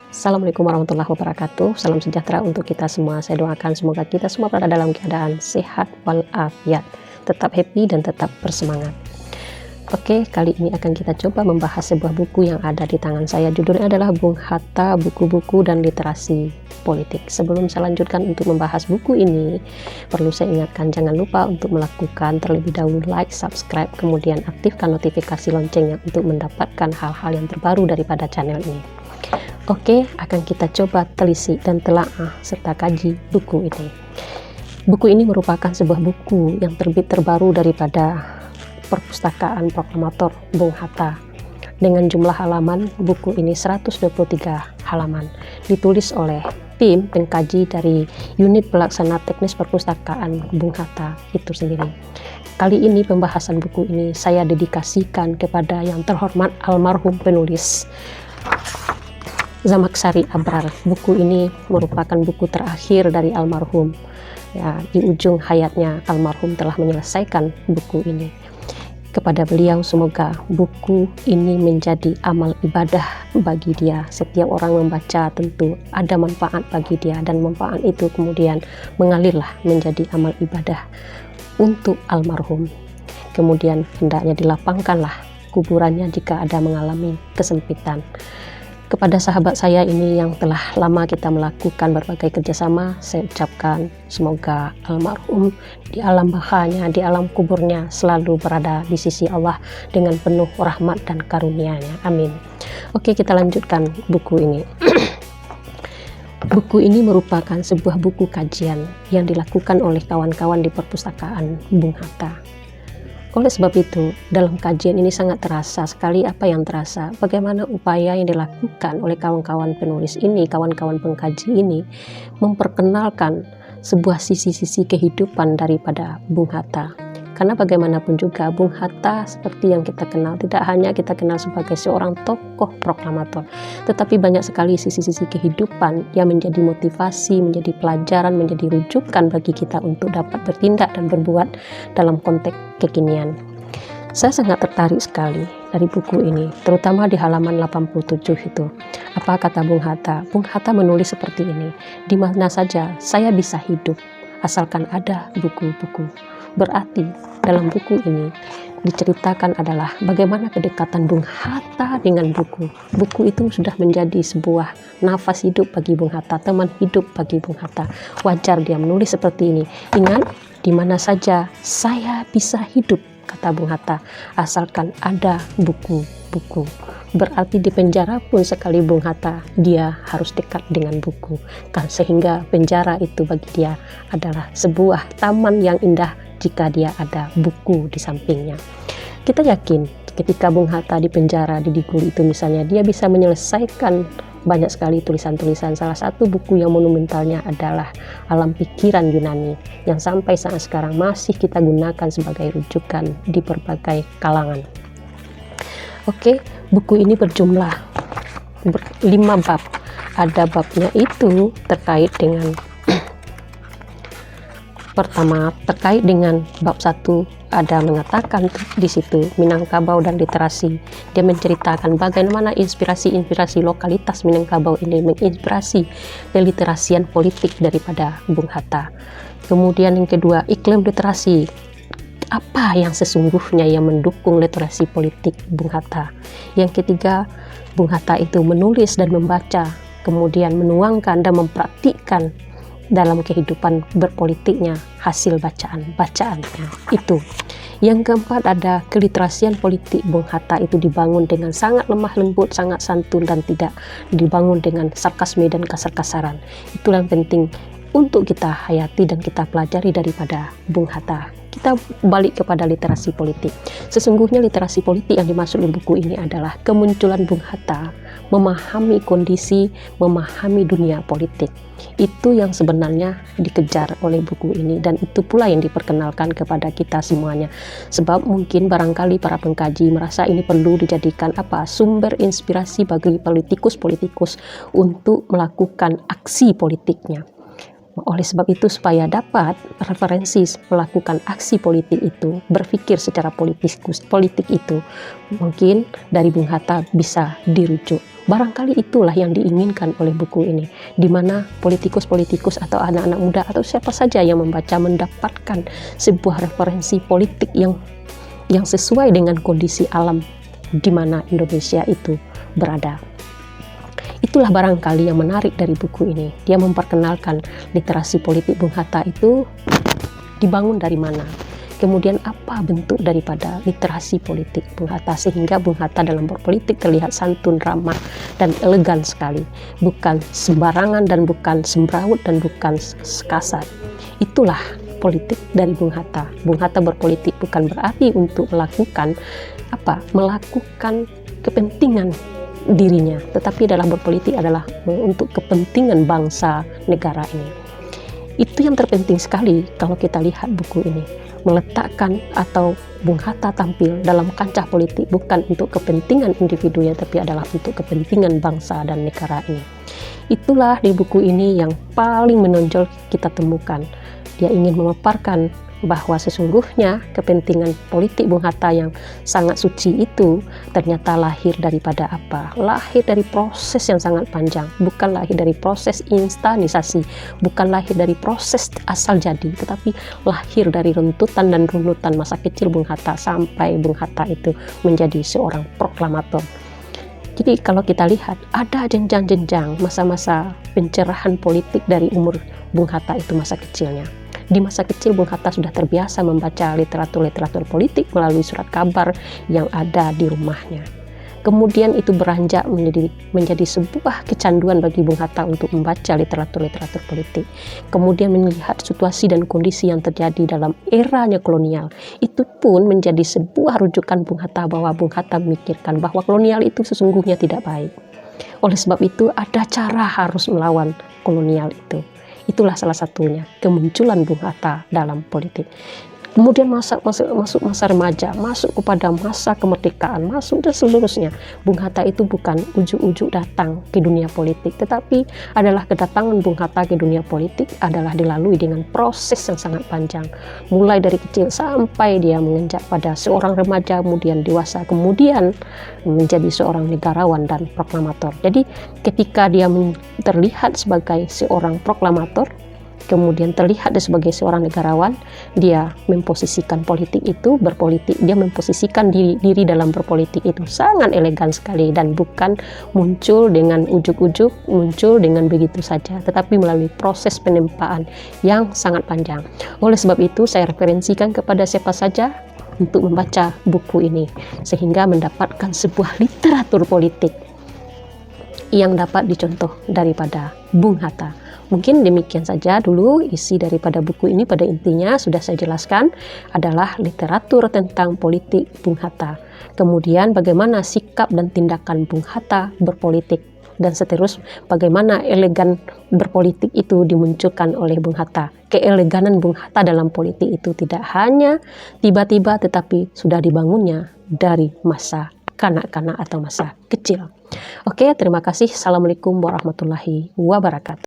Assalamualaikum warahmatullahi wabarakatuh. Salam sejahtera untuk kita semua. Saya doakan semoga kita semua berada dalam keadaan sehat walafiat, tetap happy dan tetap bersemangat. Oke, kali ini akan kita coba membahas sebuah buku yang ada di tangan saya. Judulnya adalah Bung Hatta, Buku-buku dan Literasi Politik. Sebelum saya lanjutkan untuk membahas buku ini, perlu saya ingatkan jangan lupa untuk melakukan terlebih dahulu like, subscribe, kemudian aktifkan notifikasi loncengnya untuk mendapatkan hal-hal yang terbaru daripada channel ini. Oke, akan kita coba telisik dan telaah serta kaji buku ini. Buku ini merupakan sebuah buku yang terbit terbaru daripada Perpustakaan Proklamator Bung Hatta. Dengan jumlah halaman buku ini 123 halaman. Ditulis oleh tim pengkaji dari Unit Pelaksana Teknis Perpustakaan Bung Hatta itu sendiri. Kali ini pembahasan buku ini saya dedikasikan kepada yang terhormat almarhum penulis Zamakhsyari Abrar. Buku ini merupakan buku terakhir dari almarhum. Ya, di ujung hayatnya almarhum telah menyelesaikan buku ini. Kepada beliau semoga buku ini menjadi amal ibadah bagi dia. Setiap orang membaca tentu ada manfaat bagi dia, dan manfaat itu kemudian mengalirlah menjadi amal ibadah untuk almarhum. Kemudian hendaknya dilapangkanlah kuburannya jika ada mengalami kesempitan. Kepada sahabat saya ini yang telah lama kita melakukan berbagai kerjasama, saya ucapkan semoga almarhum di alam bakanya, di alam kuburnya selalu berada di sisi Allah dengan penuh rahmat dan karunia-Nya. Amin. Oke, kita lanjutkan buku ini. Buku ini merupakan sebuah buku kajian yang dilakukan oleh kawan-kawan di perpustakaan Bung Hatta. Oleh sebab itu, dalam kajian ini sangat terasa sekali apa yang terasa, bagaimana upaya yang dilakukan oleh kawan-kawan penulis ini, kawan-kawan pengkaji ini, memperkenalkan sebuah sisi-sisi kehidupan daripada Bung Hatta. Karena bagaimanapun juga Bung Hatta seperti yang kita kenal, tidak hanya kita kenal sebagai seorang tokoh proklamator, tetapi banyak sekali sisi-sisi kehidupan yang menjadi motivasi, menjadi pelajaran, menjadi rujukan bagi kita untuk dapat bertindak dan berbuat dalam konteks kekinian. Saya sangat tertarik sekali dari buku ini, terutama di halaman 87 itu. Apa kata Bung Hatta? Bung Hatta menulis seperti ini, di mana saja saya bisa hidup, asalkan ada buku-buku. Berarti dalam buku ini diceritakan adalah bagaimana kedekatan Bung Hatta dengan buku. Buku itu sudah menjadi sebuah nafas hidup bagi Bung Hatta, teman hidup bagi Bung Hatta. Wajar dia menulis seperti ini. Ingat, di mana saja saya bisa hidup, kata Bung Hatta, asalkan ada buku-buku. Berarti di penjara pun sekali Bung Hatta, dia harus dekat dengan buku. Kan sehingga penjara itu bagi dia adalah sebuah taman yang indah jika dia ada buku di sampingnya. Kita yakin ketika Bung Hatta di penjara di Digul itu misalnya, dia bisa menyelesaikan banyak sekali tulisan-tulisan. Salah satu buku yang monumentalnya adalah Alam Pikiran Yunani, yang sampai saat sekarang masih kita gunakan sebagai rujukan di berbagai kalangan. Oke, buku ini berjumlah 5 bab. Ada babnya itu terkait dengan pertama, terkait dengan bab 1, ada mengatakan di situ Minangkabau dan literasi. Dia menceritakan bagaimana inspirasi-inspirasi lokalitas Minangkabau ini menginspirasi keliterasian politik daripada Bung Hatta. Kemudian yang kedua, iklim literasi. Apa yang sesungguhnya yang mendukung literasi politik Bung Hatta? Yang ketiga, Bung Hatta itu menulis dan membaca, kemudian menuangkan dan mempraktikkan dalam kehidupan berpolitiknya hasil bacaannya itu. Yang keempat, ada keliterasian politik Bung Hatta itu dibangun dengan sangat lemah lembut, sangat santun, dan tidak dibangun dengan sarkasme dan kasar-kasaran. Itulah yang penting untuk kita hayati dan kita pelajari daripada Bung Hatta. Kita balik kepada literasi politik. Sesungguhnya literasi politik yang dimaksud di buku ini adalah kemunculan Bung Hatta memahami kondisi, memahami dunia politik. Itu yang sebenarnya dikejar oleh buku ini, dan itu pula yang diperkenalkan kepada kita semuanya. Sebab mungkin barangkali para pengkaji merasa ini perlu dijadikan sumber inspirasi bagi politikus-politikus untuk melakukan aksi politiknya. Oleh sebab itu, supaya dapat referensi melakukan aksi politik itu, berpikir secara politik itu, mungkin dari Bung Hatta bisa dirujuk. Barangkali itulah yang diinginkan oleh buku ini, di mana politikus-politikus atau anak-anak muda atau siapa saja yang membaca mendapatkan sebuah referensi politik yang sesuai dengan kondisi alam di mana Indonesia itu berada. Itulah barangkali yang menarik dari buku ini. Dia memperkenalkan literasi politik Bung Hatta itu dibangun dari mana, kemudian apa bentuk daripada literasi politik Bung Hatta, sehingga Bung Hatta dalam berpolitik terlihat santun, ramah, dan elegan sekali, bukan sembarangan dan bukan semrawut dan bukan kasar. Itulah politik dari Bung Hatta. Bung Hatta berpolitik bukan berarti untuk melakukan kepentingan dirinya, tetapi dalam berpolitik adalah untuk kepentingan bangsa negara ini. Itu yang terpenting sekali kalau kita lihat buku ini, meletakkan atau Bung Hatta tampil dalam kancah politik bukan untuk kepentingan individunya, tapi adalah untuk kepentingan bangsa dan negara ini. Itulah di buku ini yang paling menonjol kita temukan. Dia ingin memaparkan bahwa sesungguhnya kepentingan politik Bung Hatta yang sangat suci itu ternyata lahir daripada apa? Lahir dari proses yang sangat panjang, bukan lahir dari proses instanisasi, bukan lahir dari proses asal jadi, tetapi lahir dari rentutan dan runutan masa kecil Bung Hatta sampai Bung Hatta itu menjadi seorang proklamator. Jadi kalau kita lihat ada jenjang-jenjang masa-masa pencerahan politik dari umur Bung Hatta itu masa kecilnya. Di masa kecil Bung Hatta sudah terbiasa membaca literatur politik melalui surat kabar yang ada di rumahnya. Kemudian itu beranjak menjadi sebuah kecanduan bagi Bung Hatta untuk membaca literatur politik. Kemudian melihat situasi dan kondisi yang terjadi dalam eranya kolonial. Itu pun menjadi sebuah rujukan Bung Hatta, bahwa Bung Hatta memikirkan bahwa kolonial itu sesungguhnya tidak baik. Oleh sebab itu ada cara harus melawan kolonial itu. Itulah salah satunya kemunculan Bung Hatta dalam politik. Kemudian masuk masa remaja, masuk kepada masa kemerdekaan, masuk dan seluruhnya. Bung Hatta itu bukan ujuk-ujuk datang ke dunia politik, tetapi adalah kedatangan Bung Hatta ke dunia politik adalah dilalui dengan proses yang sangat panjang. Mulai dari kecil sampai dia menginjak pada seorang remaja, kemudian dewasa, kemudian menjadi seorang negarawan dan proklamator. Jadi ketika dia terlihat sebagai seorang proklamator, kemudian terlihat sebagai seorang negarawan, dia memposisikan politik itu, berpolitik, dia memposisikan diri dalam berpolitik itu sangat elegan sekali, dan bukan muncul dengan ujuk-ujuk, muncul dengan begitu saja, tetapi melalui proses penempaan yang sangat panjang. Oleh sebab itu saya referensikan kepada siapa saja untuk membaca buku ini, sehingga mendapatkan sebuah literatur politik yang dapat dicontoh daripada Bung Hatta. Mungkin demikian saja dulu isi daripada buku ini. Pada intinya sudah saya jelaskan adalah literatur tentang politik Bung Hatta. Kemudian bagaimana sikap dan tindakan Bung Hatta berpolitik, dan seterusnya bagaimana elegan berpolitik itu dimunculkan oleh Bung Hatta. Keeleganan Bung Hatta dalam politik itu tidak hanya tiba-tiba, tetapi sudah dibangunnya dari masa kanak-kanak atau masa kecil. Oke, terima kasih. Assalamualaikum warahmatullahi wabarakatuh.